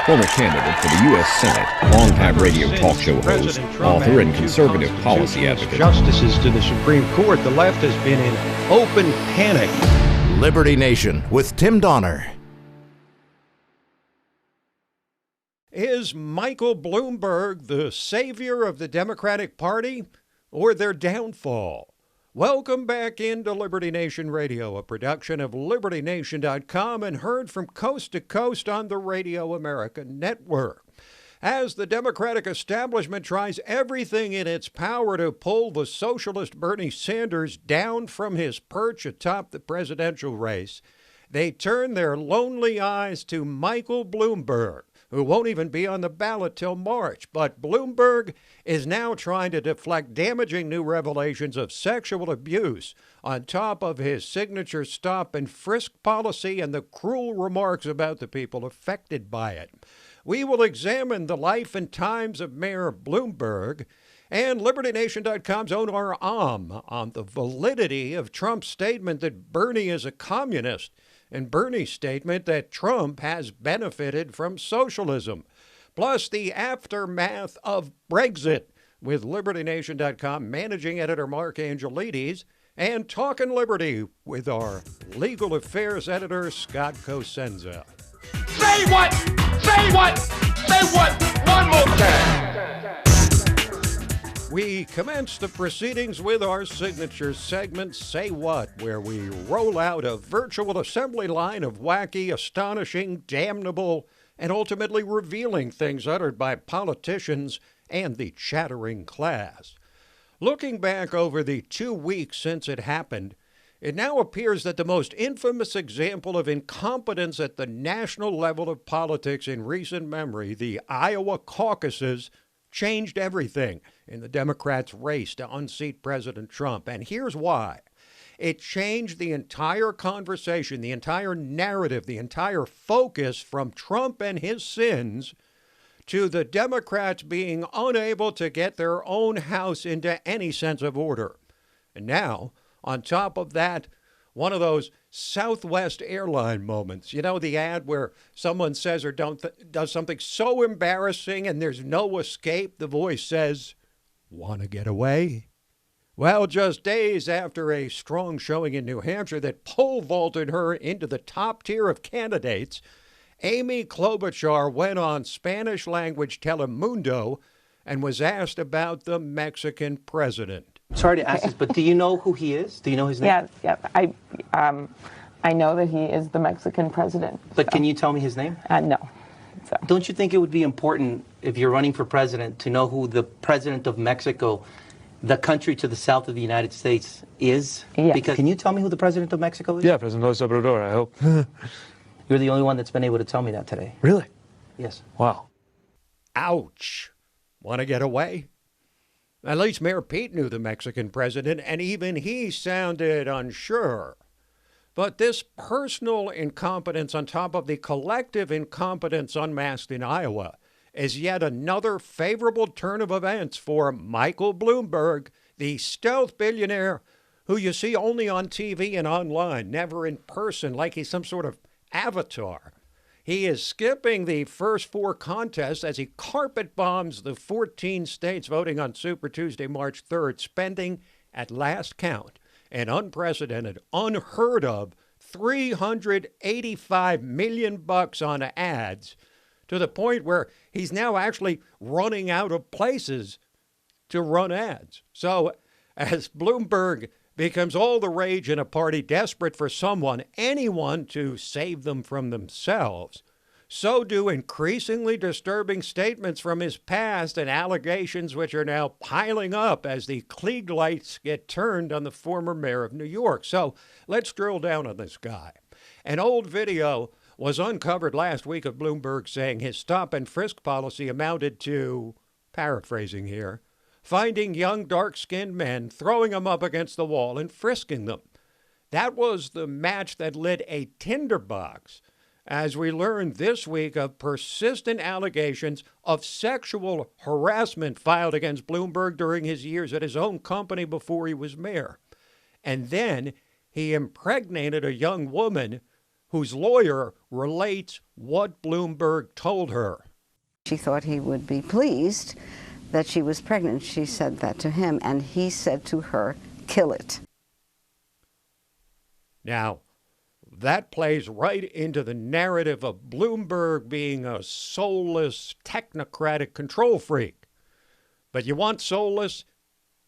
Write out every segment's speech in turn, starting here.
former candidate for the U.S. Senate, longtime radio talk show host, author, and conservative policy advocate. Justices to the Supreme Court, the left has been in open panic. Liberty Nation with Tim Donner. Is Michael Bloomberg the savior of the Democratic Party or their downfall? Welcome back into Liberty Nation Radio, a production of LibertyNation.com and heard from coast to coast on the Radio America Network. As the Democratic establishment tries everything in its power to pull the socialist Bernie Sanders down from his perch atop the presidential race, they turn their lonely eyes to Michael Bloomberg, who won't even be on the ballot till March. But Bloomberg is now trying to deflect damaging new revelations of sexual abuse on top of his signature stop and frisk policy and the cruel remarks about the people affected by it. We will examine the life and times of Mayor Bloomberg and LibertyNation.com's Onar Am on the validity of Trump's statement that Bernie is a communist and Bernie's statement that Trump has benefited from socialism, plus the aftermath of Brexit with LibertyNation.com managing editor Mark Angelides and Talkin' Liberty with our legal affairs editor Scott Cosenza. Say what? Say what? Say what? One more time. We commence the proceedings with our signature segment, Say What, where we roll out a virtual assembly line of wacky, astonishing, damnable, and ultimately revealing things uttered by politicians and the chattering class. Looking back over the 2 weeks since it happened, it now appears that the most infamous example of incompetence at the national level of politics in recent memory, the Iowa caucuses, changed everything in the Democrats' race to unseat President Trump. And here's why. It changed the entire conversation, the entire narrative, the entire focus from Trump and his sins to the Democrats being unable to get their own house into any sense of order. And now, on top of that, one of those Southwest airline moments. You know, the ad where someone says or does something so embarrassing and there's no escape. The voice says, "Want to get away?" Well, just days after a strong showing in New Hampshire that pole vaulted her into the top tier of candidates, Amy Klobuchar went on Spanish language Telemundo and was asked about the Mexican president. Sorry to ask this, but do you know who he is? Do you know his name? Yeah. I know that he is the Mexican president. But can you tell me his name? No. So. Don't you think it would be important, if you're running for president, to know who the president of Mexico, the country to the south of the United States, is? Yeah. Because, can you tell me who the president of Mexico is? Yeah, President López Obrador, I hope. You're the only one that's been able to tell me that today. Really? Yes. Wow. Ouch. Want to get away? At least Mayor Pete knew the Mexican president, and even he sounded unsure. But this personal incompetence on top of the collective incompetence unmasked in Iowa is yet another favorable turn of events for Michael Bloomberg, the stealth billionaire who you see only on TV and online, never in person, like he's some sort of avatar. He is skipping the first 4 contests as he carpet bombs the 14 states voting on Super Tuesday, March 3rd, spending, at last count, an unprecedented, unheard of $385 million on ads, to the point where he's now actually running out of places to run ads. So as Bloomberg becomes all the rage in a party desperate for someone, anyone, to save them from themselves, so do increasingly disturbing statements from his past and allegations which are now piling up as the Klieg lights get turned on the former mayor of New York. So let's drill down on this guy. An old video was uncovered last week of Bloomberg saying his stop and frisk policy amounted to, paraphrasing here, finding young dark-skinned men, throwing them up against the wall and frisking them. That was the match that lit a tinderbox, as we learned this week of persistent allegations of sexual harassment filed against Bloomberg during his years at his own company before he was mayor. And then he impregnated a young woman whose lawyer relates what Bloomberg told her. She thought he would be pleased that she was pregnant. She said that to him, and he said to her, "Kill it." Now, that plays right into the narrative of Bloomberg being a soulless, technocratic control freak. But you want soulless?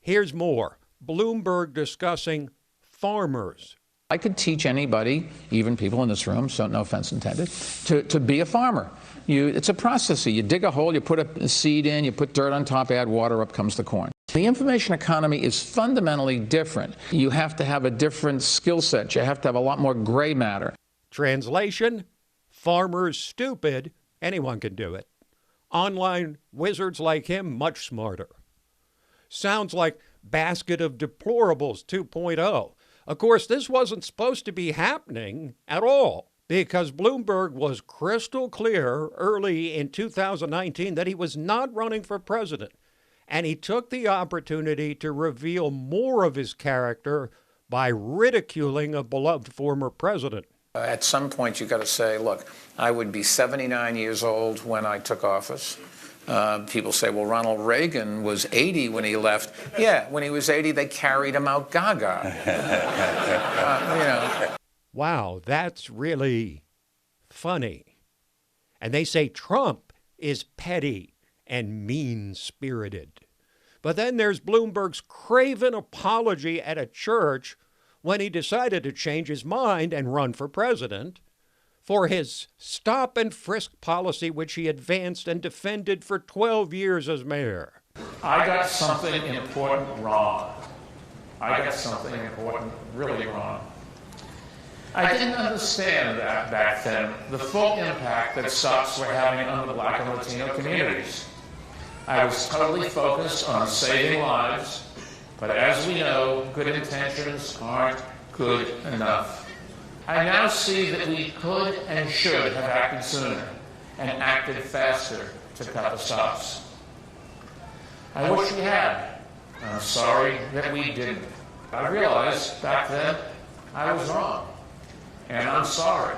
Here's more. Bloomberg discussing farmers. I could teach anybody, even people in this room, so no offense intended, to be a farmer. It's a process. You dig a hole, you put a seed in, you put dirt on top, add water, up comes the corn. The information economy is fundamentally different. You have to have a different skill set. You have to have a lot more gray matter. Translation, farmers stupid, anyone can do it. Online wizards like him, much smarter. Sounds like basket of deplorables 2.0. Of course, this wasn't supposed to be happening at all, because Bloomberg was crystal clear early in 2019 that he was not running for president. And he took the opportunity to reveal more of his character by ridiculing a beloved former president. At some point, you've got to say, look, I would be 79 years old when I took office. People say, well, Ronald Reagan was 80 when he left. Yeah, when he was 80, they carried him out gaga. Wow, that's really funny. And they say Trump is petty and mean-spirited. But then there's Bloomberg's craven apology at a church when he decided to change his mind and run for president for his stop and frisk policy, which he advanced and defended for 12 years as mayor. I got something important wrong. I got something important really wrong. I didn't understand that back then, the full impact that stops were having on the Black and Latino communities. I was totally focused on saving lives, but as we know, good intentions aren't good enough. I now see that we could and should have acted sooner and acted faster to cut the stops. I wish we had. I'm sorry that we didn't. I realized back then I was wrong, and I'm sorry.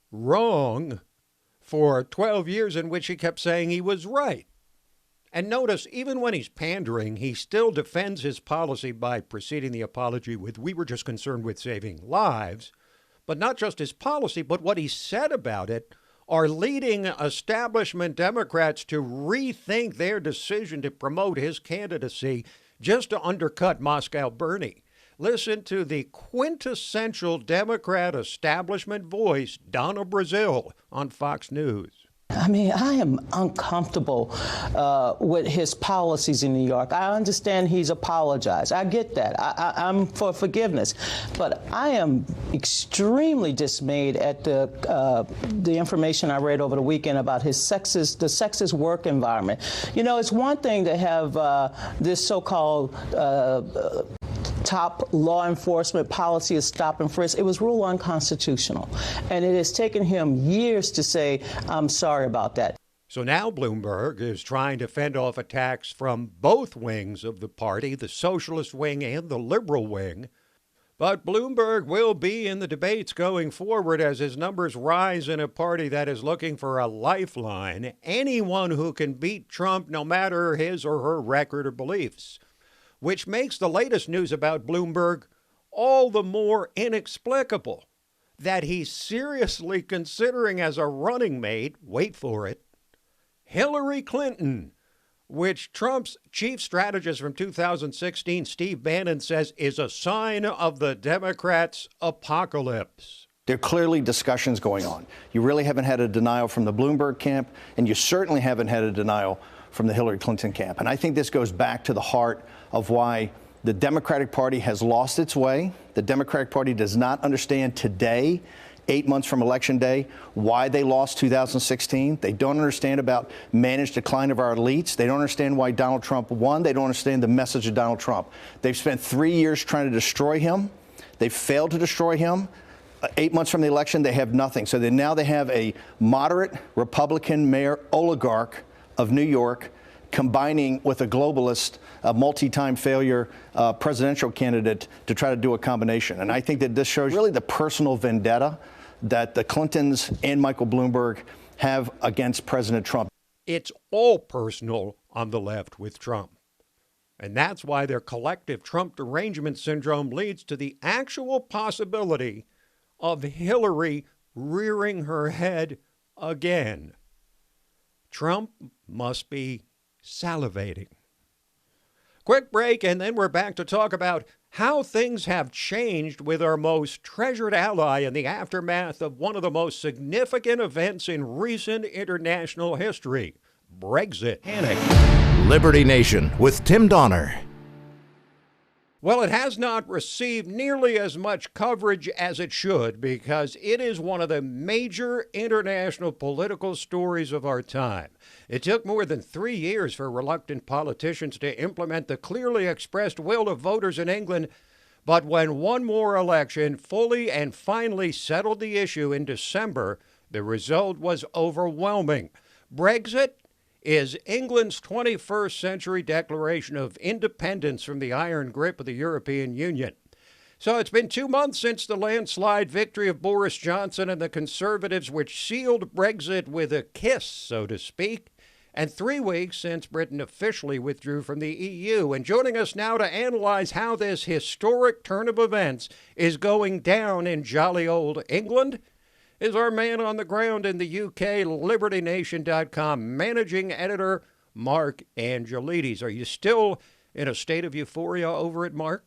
Wrong for 12 years in which he kept saying he was right. And notice, even when he's pandering, he still defends his policy by preceding the apology with, "We were just concerned with saving lives." But not just his policy, but what he said about it are leading establishment Democrats to rethink their decision to promote his candidacy just to undercut Moscow Bernie. Listen to the quintessential Democrat establishment voice, Donna Brazile, on Fox News. I mean, I am uncomfortable with his policies in New York. I understand he's apologized. I get that. I'm for forgiveness. But I am extremely dismayed at the information I read over the weekend about the sexist work environment. You know, it's one thing to have this so-called top law enforcement policy of stop and frisk. It was ruled unconstitutional. And it has taken him years to say, I'm sorry about that. So now Bloomberg is trying to fend off attacks from both wings of the party, the socialist wing and the liberal wing. But Bloomberg will be in the debates going forward as his numbers rise in a party that is looking for a lifeline. Anyone who can beat Trump, no matter his or her record or beliefs. Which makes the latest news about Bloomberg all the more inexplicable. That he's seriously considering as a running mate, wait for it, Hillary Clinton, which Trump's chief strategist from 2016, Steve Bannon, says is a sign of the Democrats' apocalypse. There are clearly discussions going on. You really haven't had a denial from the Bloomberg camp, and you certainly haven't had a denial from the Hillary Clinton camp. And I think this goes back to the heart of why the Democratic Party has lost its way. The Democratic Party does not understand today, 8 months from Election Day, why they lost 2016. They don't understand about managed decline of our elites. They don't understand why Donald Trump won. They don't understand the message of Donald Trump. They've spent 3 years trying to destroy him. They failed to destroy him. 8 months from the election, they have nothing. So now they have a moderate Republican mayor oligarch of New York combining with a globalist, a multi-time failure presidential candidate to try to do a combination. And I think that this shows really the personal vendetta that the Clintons and Michael Bloomberg have against President Trump. It's all personal on the left with Trump. And that's why their collective Trump derangement syndrome leads to the actual possibility of Hillary rearing her head again. Trump must be salivating. Quick break, and then we're back to talk about how things have changed with our most treasured ally in the aftermath of one of the most significant events in recent international history, Brexit. Panic. Liberty Nation with Tim Donner. Well, it has not received nearly as much coverage as it should because it is one of the major international political stories of our time. It took more than 3 years for reluctant politicians to implement the clearly expressed will of voters in England, but when one more election fully and finally settled the issue in December, the result was overwhelming. Brexit is England's 21st century declaration of independence from the iron grip of the European Union. So it's been 2 months since the landslide victory of Boris Johnson and the Conservatives, which sealed Brexit with a kiss, so to speak, and 3 weeks since Britain officially withdrew from the EU. And joining us now to analyze how this historic turn of events is going down in jolly old England is our man on the ground in the UK, LibertyNation.com, managing editor Mark Angelides. Are you still in a state of euphoria over it, Mark?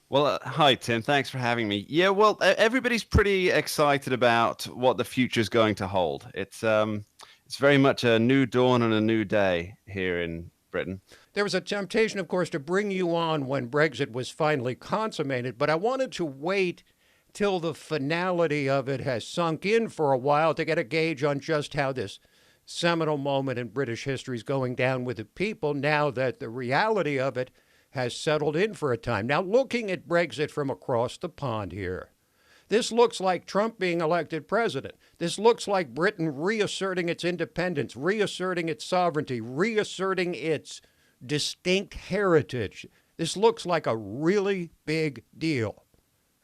Well, hi, Tim. Thanks for having me. Yeah, well, everybody's pretty excited about what the future is going to hold. It's very much a new dawn and a new day here in Britain. There was a temptation, of course, to bring you on when Brexit was finally consummated, but I wanted to wait till the finality of it has sunk in for a while to get a gauge on just how this seminal moment in British history is going down with the people now that the reality of it has settled in for a time. Now, looking at Brexit from across the pond here, this looks like Trump being elected president. This looks like Britain reasserting its independence, reasserting its sovereignty, reasserting its distinct heritage. This looks like a really big deal.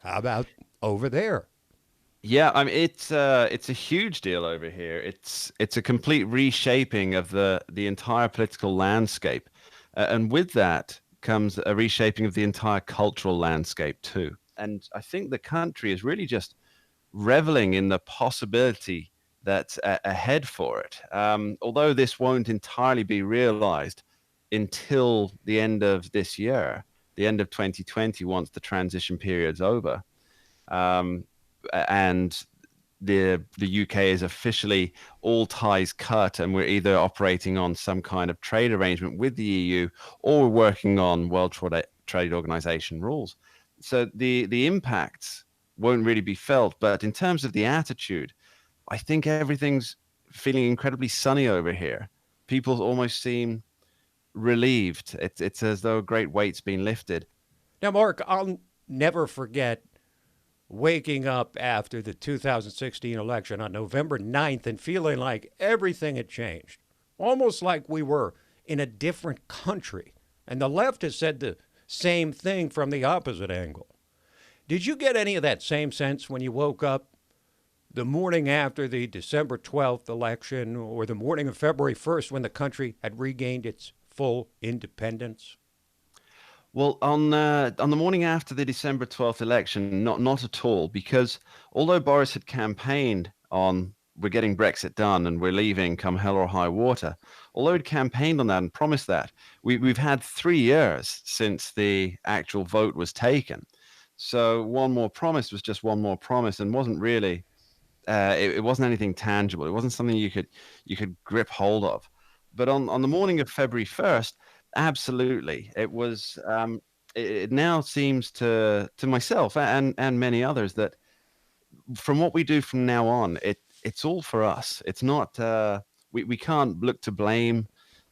How about over there? Yeah, I mean it's a huge deal over here. It's a complete reshaping of the entire political landscape, and with that comes a reshaping of the entire cultural landscape too. And I think the country is really just reveling in the possibility that's ahead for it. Although this won't entirely be realized until the end of this year, the end of 2020, once the transition period's over. And the UK is officially all ties cut, and we're either operating on some kind of trade arrangement with the EU or we're working on World Trade Organization rules. So the impacts won't really be felt. But in terms of the attitude, I think everything's feeling incredibly sunny over here. People almost seem relieved. It's as though a great weight's been lifted. Now, Mark, I'll never forget waking up after the 2016 election on November 9th and feeling like everything had changed, almost like we were in a different country. And the left has said the same thing from the opposite angle. Did you get any of that same sense when you woke up the morning after the December 12th election or the morning of February 1st when the country had regained its full independence? Well, on the morning after the December 12th election, not at all, because although Boris had campaigned on we're getting Brexit done and we're leaving come hell or high water, although he'd campaigned on that and promised that, we've had 3 years since the actual vote was taken. So one more promise was just one more promise and wasn't really, it wasn't anything tangible. It wasn't something you could grip hold of. But on the morning of February 1st, absolutely. It was. It now seems to myself and many others that from what we do from now on, it's all for us. It's not. We can't look to blame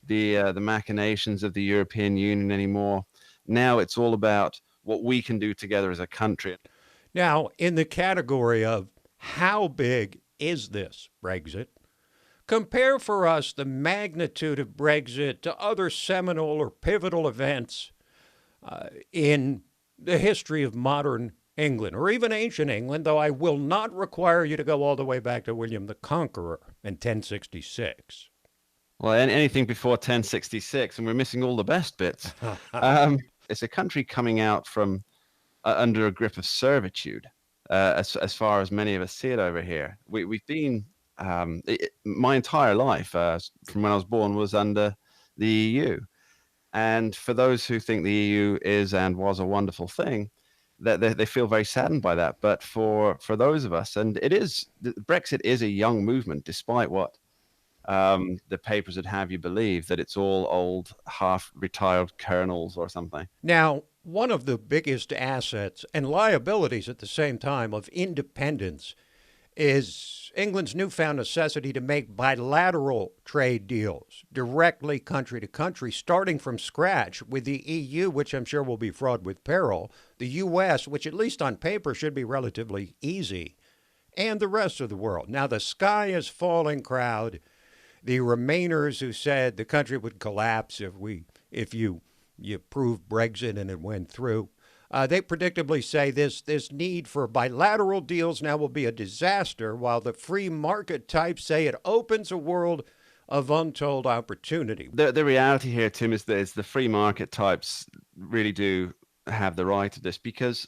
the machinations of the European Union anymore. Now it's all about what we can do together as a country. Now, in the category of how big is this Brexit? Compare for us the magnitude of Brexit to other seminal or pivotal events in the history of modern England, or even ancient England, though I will not require you to go all the way back to William the Conqueror in 1066. Well, anything before 1066, and we're missing all the best bits. It's a country coming out from under a grip of servitude, as far as many of us see it over here. We've been, my entire life, from when I was born, was under the EU. And for those who think the EU is and was a wonderful thing, that they feel very saddened by that. But for those of us, and Brexit is a young movement, despite what the papers would have you believe, that it's all old, half-retired colonels or something. Now, one of the biggest assets and liabilities at the same time of independence is England's newfound necessity to make bilateral trade deals directly country to country, starting from scratch with the EU, which I'm sure will be fraught with peril, the US, which at least on paper should be relatively easy, and the rest of the world. Now, the sky is falling crowd. The Remainers who said the country would collapse if you approved Brexit and it went through. They predictably say this need for bilateral deals now will be a disaster, while the free market types say it opens a world of untold opportunity. The reality here, Tim, is that the free market types really do have the right to this, because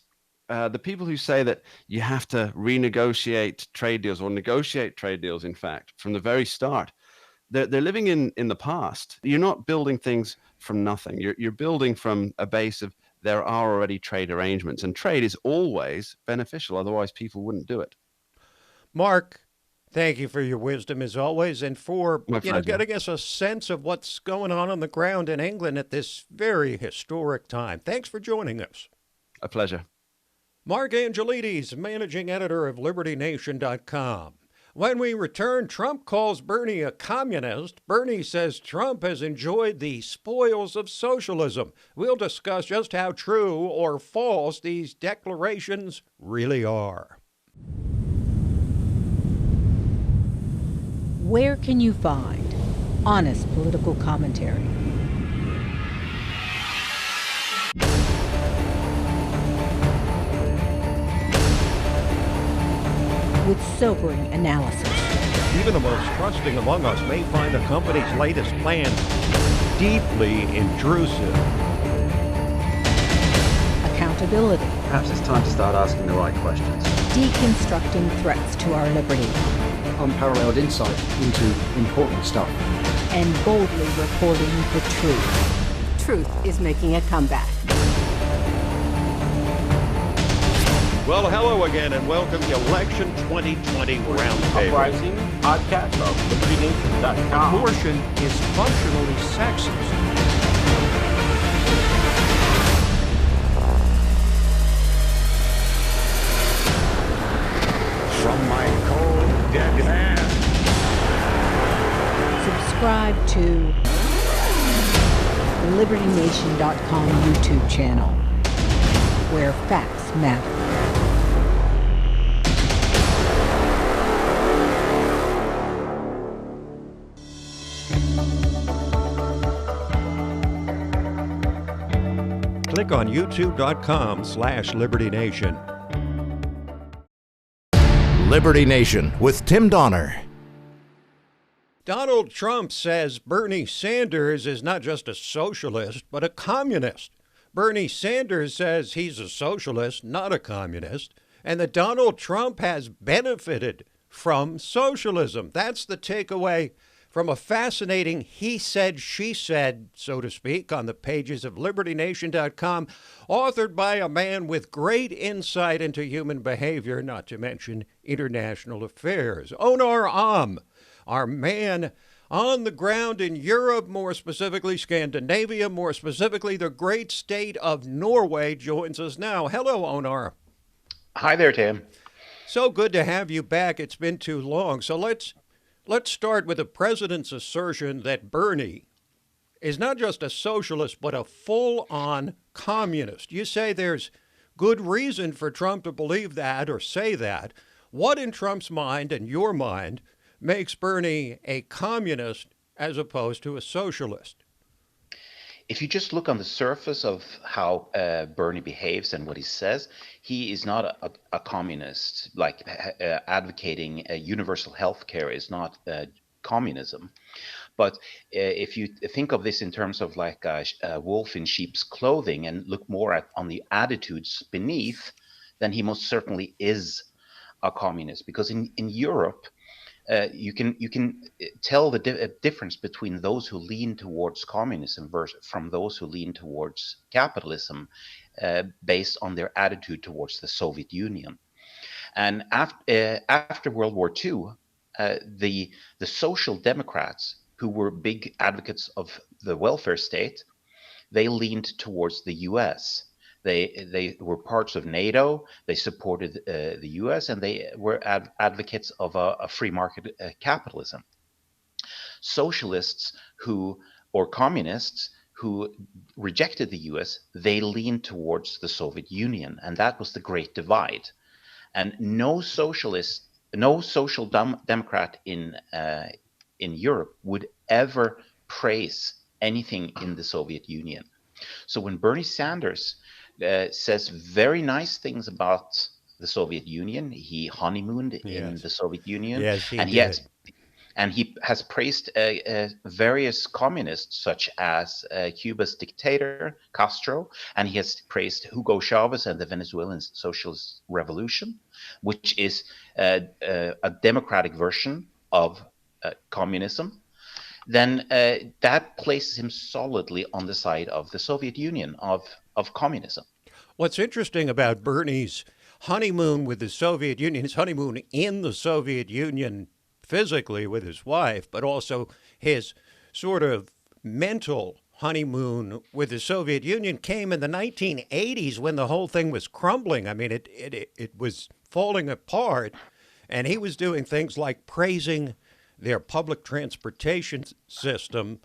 the people who say that you have to renegotiate trade deals or negotiate trade deals, in fact, from the very start, they're living in the past. You're not building things from nothing. You're building from a base of there are already trade arrangements, and trade is always beneficial. Otherwise, people wouldn't do it. Mark, thank you for your wisdom as always, and for getting us a sense of what's going on the ground in England at this very historic time. Thanks for joining us. A pleasure. Mark Angelides, managing editor of LibertyNation.com. When we return, Trump calls Bernie a communist. Bernie says Trump has enjoyed the spoils of socialism. We'll discuss just how true or false these declarations really are. Where can you find honest political commentary? With sobering analysis. Even the most trusting among us may find a company's latest plan deeply intrusive. Accountability. Perhaps it's time to start asking the right questions. Deconstructing threats to our liberty. Unparalleled insight into important stuff. And boldly reporting the truth. Truth is making a comeback. Well, hello again, and welcome to Election 2020 Roundtable. Uprising podcast of LibertyNation.com. Abortion is functionally sexist. From my cold, dead hand. Subscribe to the LibertyNation.com YouTube channel, where facts matter. Click on youtube.com/LibertyNation. Liberty Nation with Tim Donner. Donald Trump says Bernie Sanders is not just a socialist, but a communist. Bernie Sanders says he's a socialist, not a communist, and that Donald Trump has benefited from socialism. That's the takeaway from a fascinating he said, she said, so to speak, on the pages of LibertyNation.com, authored by a man with great insight into human behavior, not to mention international affairs. Onar Am, our man on the ground in Europe, more specifically Scandinavia, more specifically the great state of Norway, joins us now. Hello, Onar. Hi there, Tim. So good to have you back. It's been too long. So let's start with the president's assertion that Bernie is not just a socialist, but a full-on communist. You say there's good reason for Trump to believe that or say that. What in Trump's mind and your mind makes Bernie a communist as opposed to a socialist? if you just look on the surface of how Bernie behaves and what he says, he is not a communist. Like advocating universal health care is not communism. But if you think of this in terms of like a wolf in sheep's clothing and look more at on the attitudes beneath, then he most certainly is a communist. Because in Europe, you can tell the difference between those who lean towards communism from those who lean towards capitalism based on their attitude towards the Soviet Union. And after World War II, the Social Democrats, who were big advocates of the welfare state, they leaned towards the U.S. They were parts of NATO. They supported the U.S. and they were advocates of a free market capitalism. Socialists or communists who rejected the U.S., they leaned towards the Soviet Union, and that was the Great Divide. And no social democrat in Europe would ever praise anything in the Soviet Union. So when Bernie Sanders says very nice things about the Soviet Union, he honeymooned in the Soviet Union, Yes, he and did. he has praised various communists, such as Cuba's dictator Castro, and he has praised Hugo Chavez and the Venezuelan Socialist Revolution, which is a democratic version of communism. Then that places him solidly on the side of the Soviet Union, of communism. What's interesting about Bernie's honeymoon with the Soviet Union, his honeymoon in the Soviet Union physically with his wife, but also his sort of mental honeymoon with the Soviet Union came in the 1980s when the whole thing was crumbling. I mean, it was falling apart, and he was doing things like praising their public transportation system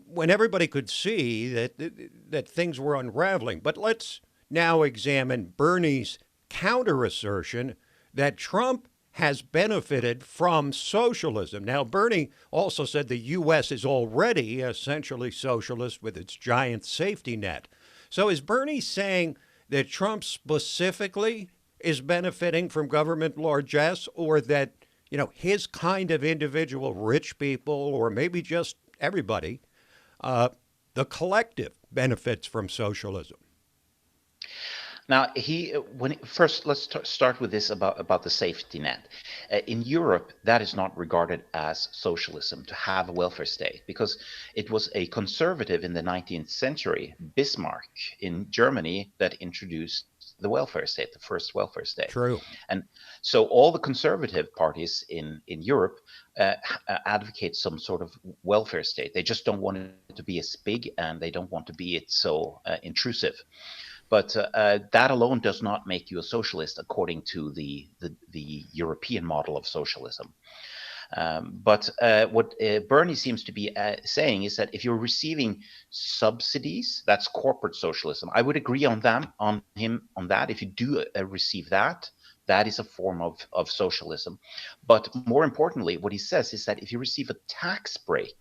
when everybody could see that things were unraveling. But let's now examine Bernie's counter-assertion that Trump has benefited from socialism. Now, Bernie also said the U.S. is already essentially socialist with its giant safety net. So is Bernie saying that Trump specifically is benefiting from government largesse, or that, you know, his kind of individual rich people, or maybe just everybody, the collective benefits from socialism? Now, first, let's start with this about the safety net. In Europe, that is not regarded as socialism to have a welfare state, because it was a conservative in the 19th century, Bismarck in Germany, that introduced the welfare state, the first welfare state. True. And so all the conservative parties in Europe advocate some sort of welfare state. They just don't want it to be as big, and they don't want to be it so intrusive. But that alone does not make you a socialist, according to the European model of socialism. But what Bernie seems to be saying is that if you're receiving subsidies, that's corporate socialism. I would agree on him on that. If you do receive that, that is a form of socialism. But more importantly, what he says is that if you receive a tax break,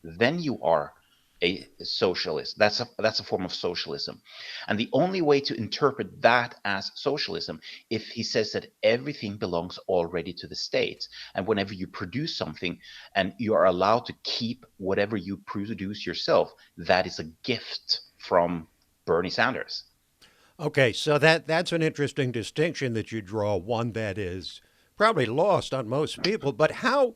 then you are a socialist. That's a form of socialism. And the only way to interpret that as socialism, if he says that everything belongs already to the state, and whenever you produce something and you are allowed to keep whatever you produce yourself, that is a gift from Bernie Sanders. Okay, so that's an interesting distinction that you draw, one that is probably lost on most people. But how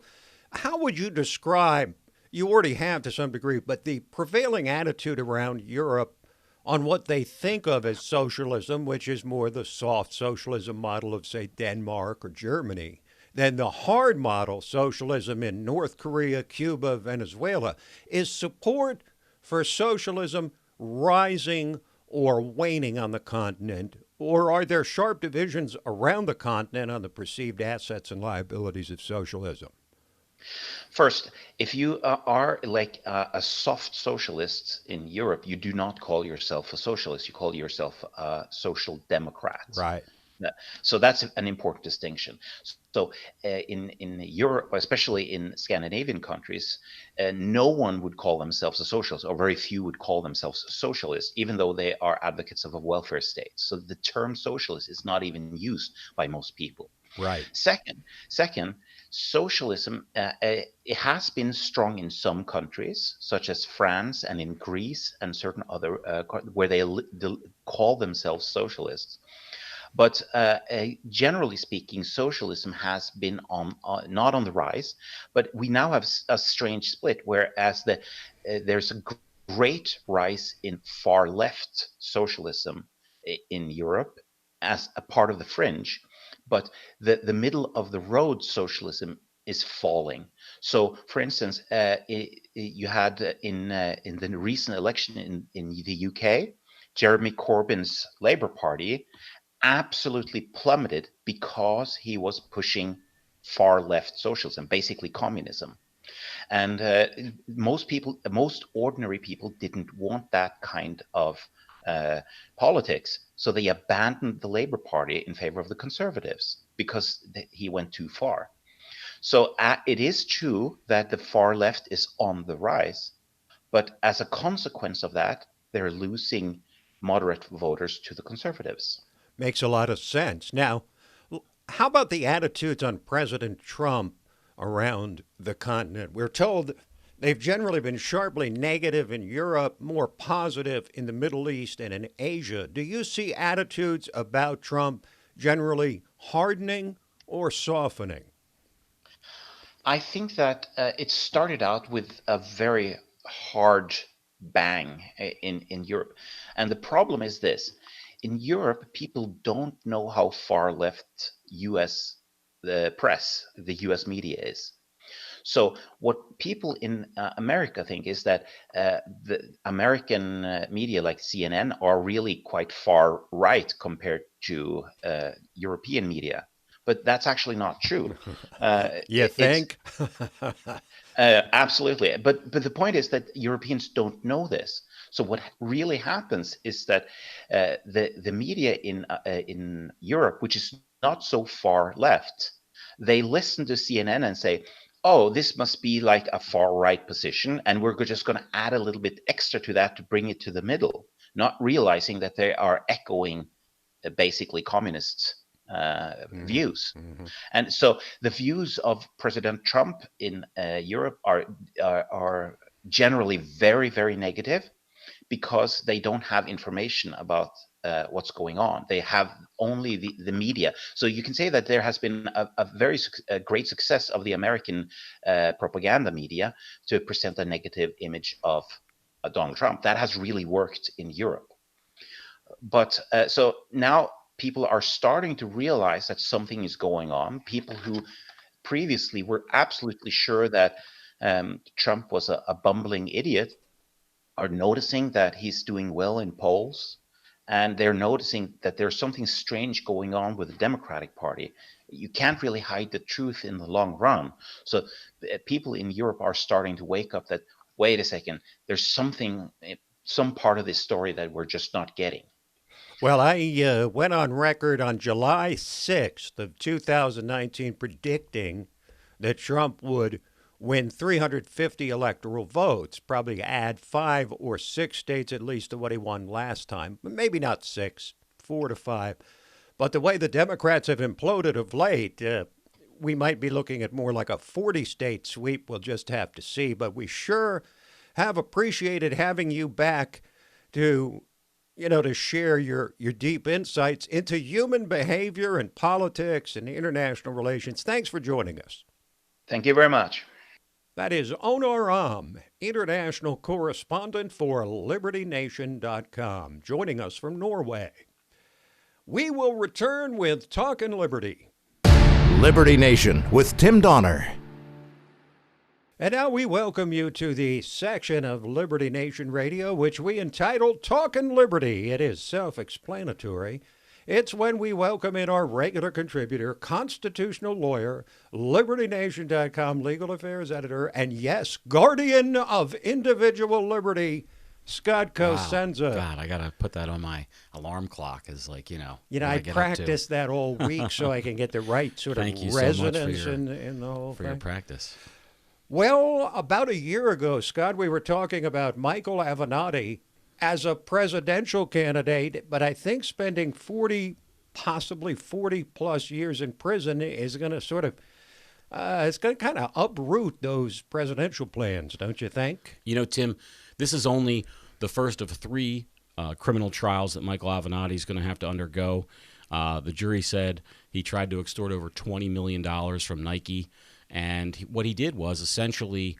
would you describe, you already have to some degree, but the prevailing attitude around Europe on what they think of as socialism, which is more the soft socialism model of, say, Denmark or Germany, than the hard model socialism in North Korea, Cuba, Venezuela? Is support for socialism rising or waning on the continent? Or are there sharp divisions around the continent on the perceived assets and liabilities of socialism? First, if you are like a soft socialist in Europe, you do not call yourself a socialist. You call yourself a social democrat. Right. So that's an important distinction. So in Europe, especially in Scandinavian countries, no one would call themselves a socialist, or very few would call themselves socialists, even though they are advocates of a welfare state. So the term socialist is not even used by most people. Right. Second, socialism it has been strong in some countries, such as France and in Greece and certain other where they call themselves socialists. But generally speaking, socialism has been not on the rise, but we now have a strange split, whereas there's a great rise in far left socialism in Europe as a part of the fringe, but the middle of the road socialism is falling. So, for instance, you had in the recent election in the UK, Jeremy Corbyn's Labour Party absolutely plummeted because he was pushing far left socialism, basically communism. And most ordinary people didn't want that kind of politics. So they abandoned the Labour Party in favor of the Conservatives because he went too far. So it is true that the far left is on the rise, but as a consequence of that, they're losing moderate voters to the Conservatives. Makes a lot of sense. Now, how about the attitudes on President Trump around the continent? We're told they've generally been sharply negative in Europe, more positive in the Middle East and in Asia. Do you see attitudes about Trump generally hardening or softening? I think that it started out with a very hard bang in Europe. And the problem is this. In Europe, people don't know how far left US press, the US media is. So what people in America think is that the American media like CNN are really quite far right compared to European media. But that's actually not true. You think? Absolutely. But the point is that Europeans don't know this. So what really happens is that the media in Europe, which is not so far left, they listen to CNN and say, "Oh, this must be like a far right position, and we're just going to add a little bit extra to that to bring it to the middle," not realizing that they are echoing basically communist views. Mm-hmm. And so the views of President Trump in Europe are generally very, very negative, because they don't have information about what's going on. They have only the media. So you can say that there has been a very great success of the American propaganda media to present a negative image of Donald Trump. That has really worked in Europe. But so now people are starting to realize that something is going on. People who previously were absolutely sure that Trump was a bumbling idiot are noticing that he's doing well in polls, and they're noticing that there's something strange going on with the Democratic Party. You can't really hide the truth in the long run. So people in Europe are starting to wake up that, wait a second, there's something, some part of this story that we're just not getting. Well, I went on record on July 6th of 2019 predicting that Trump would win 350 electoral votes, probably add 5 or 6 states at least to what he won last time, but maybe not 6, 4 to 5. But the way the Democrats have imploded of late, we might be looking at more like a 40-state sweep. We'll just have to see. But we sure have appreciated having you back to share your deep insights into human behavior and politics and international relations. Thanks for joining us. Thank you very much. That is Onar Am, international correspondent for LibertyNation.com, joining us from Norway. We will return with Talkin' Liberty. Liberty Nation with Tim Donner. And now we welcome you to the section of Liberty Nation Radio, which we entitled Talkin' Liberty. It is self-explanatory. It's when we welcome in our regular contributor, constitutional lawyer, LibertyNation.com legal affairs editor, and yes, guardian of individual liberty, Scott Cosenza. Wow. God, I got to put that on my alarm clock as I practice that all week so I can get the right sort of resonance in the whole thing. For your practice. Well, about a year ago, Scott, we were talking about Michael Avenatti as a presidential candidate, but I think spending 40, possibly 40 plus years in prison is going to sort of, it's going to kind of uproot those presidential plans, don't you think? You know, Tim, this is only the first of 3 criminal trials that Michael Avenatti is going to have to undergo. The jury said he tried to extort over $20 million from Nike. And what he did was essentially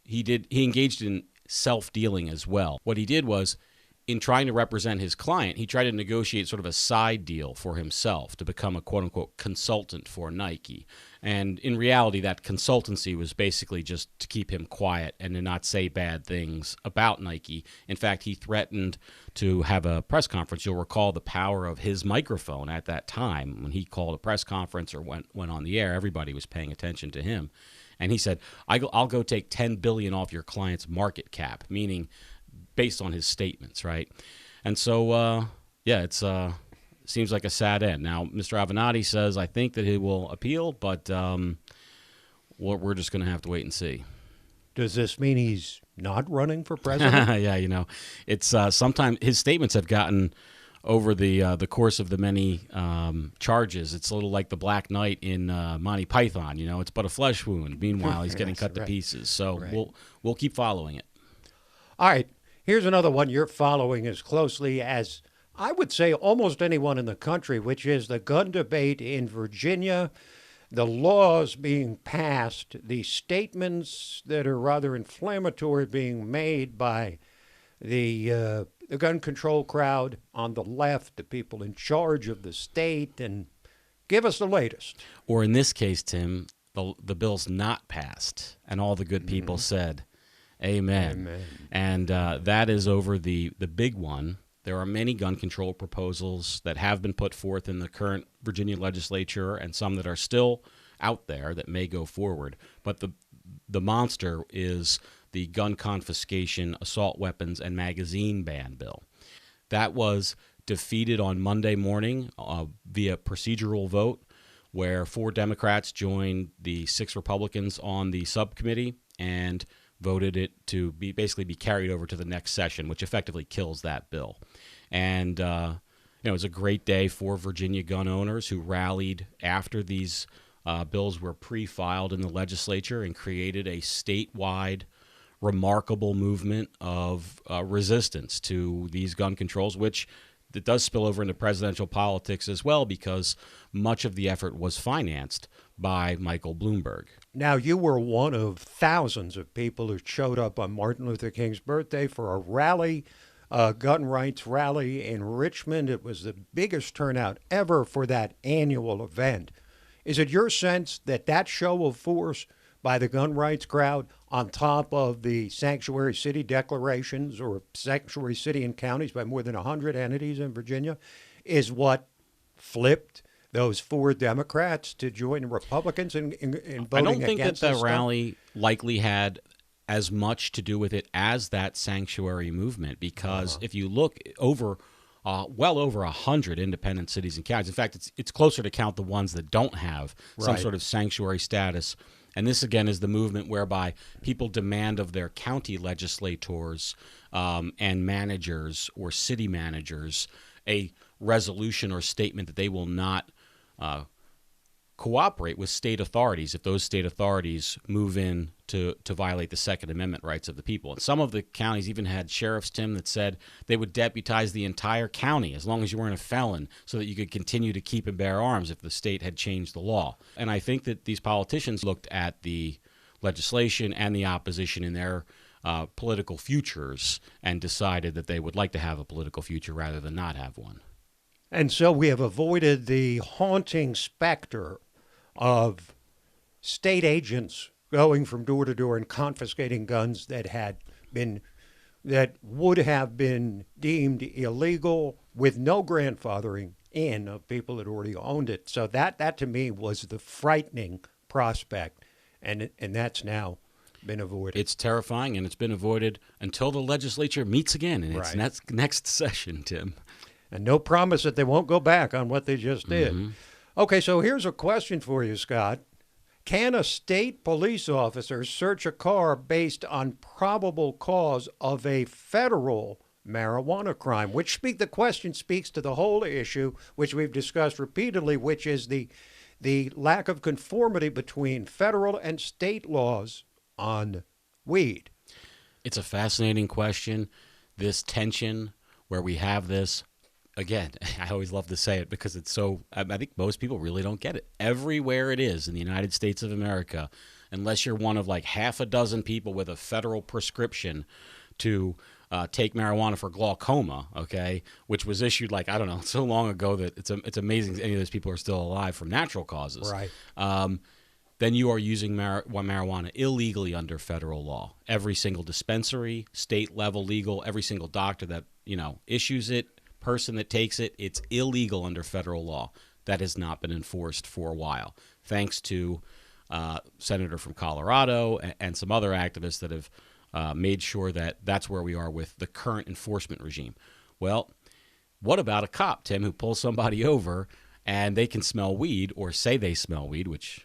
he engaged in self-dealing as well. What he did was, in trying to represent his client, he tried to negotiate sort of a side deal for himself to become a quote-unquote consultant for Nike. And in reality, that consultancy was basically just to keep him quiet and to not say bad things about Nike. In fact, he threatened to have a press conference. You'll recall the power of his microphone at that time. When he called a press conference or went on the air, everybody was paying attention to him. And he said, I'll go take $10 billion off your client's market cap, meaning based on his statements, right? And so, it's seems like a sad end. Now, Mr. Avenatti says, I think that he will appeal, but we're just going to have to wait and see. Does this mean he's not running for president? Yeah, you know, it's sometimes his statements have gotten over the course of the many charges. It's a little like the Black Knight in Monty Python. You know, it's but a flesh wound. Meanwhile, he's getting cut to pieces. So we'll keep following it. All right. Here's another one you're following as closely as I would say almost anyone in the country, which is the gun debate in Virginia, the laws being passed, the statements that are rather inflammatory being made by the gun control crowd on the left, the people in charge of the state, and give us the latest. Or in this case, Tim, the bill's not passed, and all the good people said, Amen. And that is over the big one. There are many gun control proposals that have been put forth in the current Virginia legislature and some that are still out there that may go forward. But the monster is the gun confiscation, assault weapons, and magazine ban bill. That was defeated on Monday morning via procedural vote, where 4 Democrats joined the 6 Republicans on the subcommittee and voted it to basically be carried over to the next session, which effectively kills that bill. And it was a great day for Virginia gun owners who rallied after these bills were pre-filed in the legislature and created a statewide remarkable movement of resistance to these gun controls, which it does spill over into presidential politics as well, because much of the effort was financed by Michael Bloomberg. Now, you were one of thousands of people who showed up on Martin Luther King's birthday for a rally, a gun rights rally in Richmond. It was the biggest turnout ever for that annual event. Is it your sense that that show of force by the gun rights crowd, on top of the sanctuary city declarations or sanctuary city and counties by more than 100 entities in Virginia, is what flipped those 4 Democrats to join the Republicans in voting against this? I don't think that the rally likely had as much to do with it as that sanctuary movement, because if you look over well over 100 independent cities and counties, in fact, it's closer to count the ones that don't have some sort of sanctuary status. And this, again, is the movement whereby people demand of their county legislators and managers or city managers a resolution or statement that they will not cooperate with state authorities if those state authorities move in to violate the Second Amendment rights of the people. And some of the counties even had sheriffs, Tim, that said they would deputize the entire county as long as you weren't a felon so that you could continue to keep and bear arms if the state had changed the law. And I think that these politicians looked at the legislation and the opposition in their political futures and decided that they would like to have a political future rather than not have one. And so we have avoided the haunting specter of state agents going from door to door and confiscating guns that would have been deemed illegal with no grandfathering in of people that already owned it. So that to me was the frightening prospect, and that's now been avoided. It's terrifying, and it's been avoided until the legislature meets again in its next session, Tim. And no promise that they won't go back on what they just did. Mm-hmm. Okay, so here's a question for you, Scott. Can a state police officer search a car based on probable cause of a federal marijuana crime? The question speaks to the whole issue, which we've discussed repeatedly, which is the lack of conformity between federal and state laws on weed. It's a fascinating question. This tension where we have this, again, I always love to say it because it's so, I think most people really don't get it. Everywhere it is in the United States of America, unless you're one of like half a dozen people with a federal prescription to take marijuana for glaucoma, okay, which was issued like, I don't know, so long ago that it's amazing any of those people are still alive from natural causes. Right. Then you are using marijuana illegally under federal law. Every single dispensary, state level legal, every single doctor that, issues it, person that takes it, it's illegal under federal law. That has not been enforced for a while, thanks to Senator from Colorado and some other activists that have made sure that that's where we are with the current enforcement regime. Well, what about a cop, Tim, who pulls somebody over and they can smell weed or say they smell weed, which,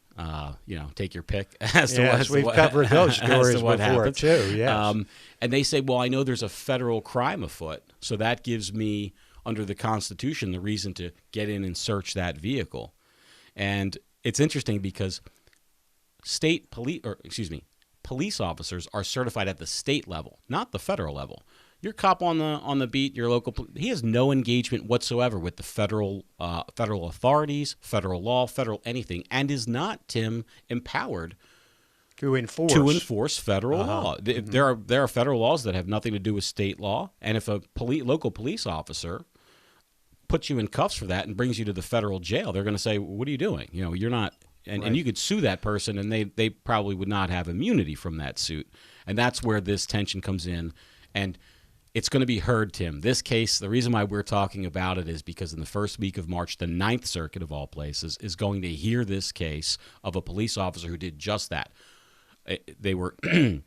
take your pick as to yes, we've covered those stories before, happens. Too, yes. And they say, well, I know there's a federal crime afoot, so that gives me, under the Constitution, the reason to get in and search that vehicle. And it's interesting because police officers are certified at the state level, not the federal level. Your cop on the beat, your local, he has no engagement whatsoever with the federal authorities, federal law, federal anything, and is not, Tim, empowered to enforce federal law. There are federal laws that have nothing to do with state law, and if a local police officer puts you in cuffs for that and brings you to the federal jail, they're going to say, "What are you doing? You're not." And you could sue that person, and they probably would not have immunity from that suit. And that's where this tension comes in. And it's going to be heard, Tim. This case, the reason why we're talking about it is because in the first week of March, the Ninth Circuit, of all places, is going to hear this case of a police officer who did just that. They were in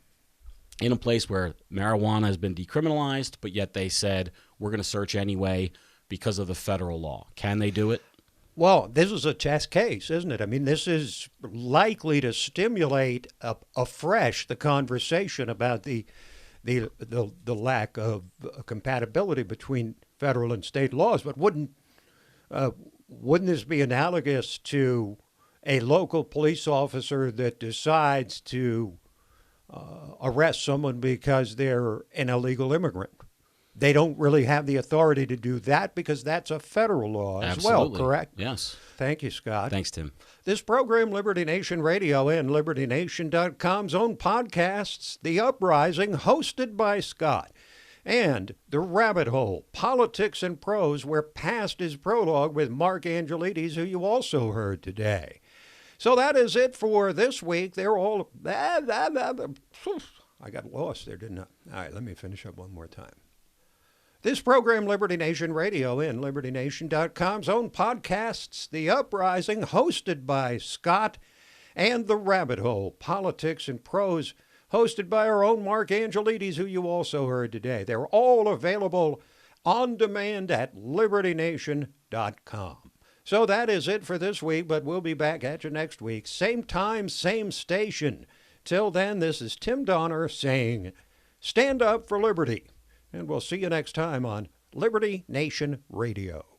a place where marijuana has been decriminalized, but yet they said, we're going to search anyway because of the federal law. Can they do it? Well, this is a test case, isn't it? I mean, this is likely to stimulate afresh the conversation about the lack of compatibility between federal and state laws. But wouldn't this be analogous to a local police officer that decides to arrest someone because they're an illegal immigrant? They don't really have the authority to do that because that's a federal law as well, correct? Yes. Thank you, Scott. Thanks, Tim. This program, Liberty Nation Radio and LibertyNation.com's own podcasts, The Uprising, hosted by Scott, and The Rabbit Hole, Politics and Prose, where past is prologue with Mark Angelides, who you also heard today. So that is it for this week. They're all... I got lost there, didn't I? All right, let me finish up one more time. This program, Liberty Nation Radio and LibertyNation.com's own podcasts, The Uprising, hosted by Scott, and The Rabbit Hole, Politics and Prose, hosted by our own Mark Angelides, who you also heard today. They're all available on demand at LibertyNation.com. So that is it for this week, but we'll be back at you next week. Same time, same station. Till then, this is Tim Donner saying, stand up for liberty. And we'll see you next time on Liberty Nation Radio.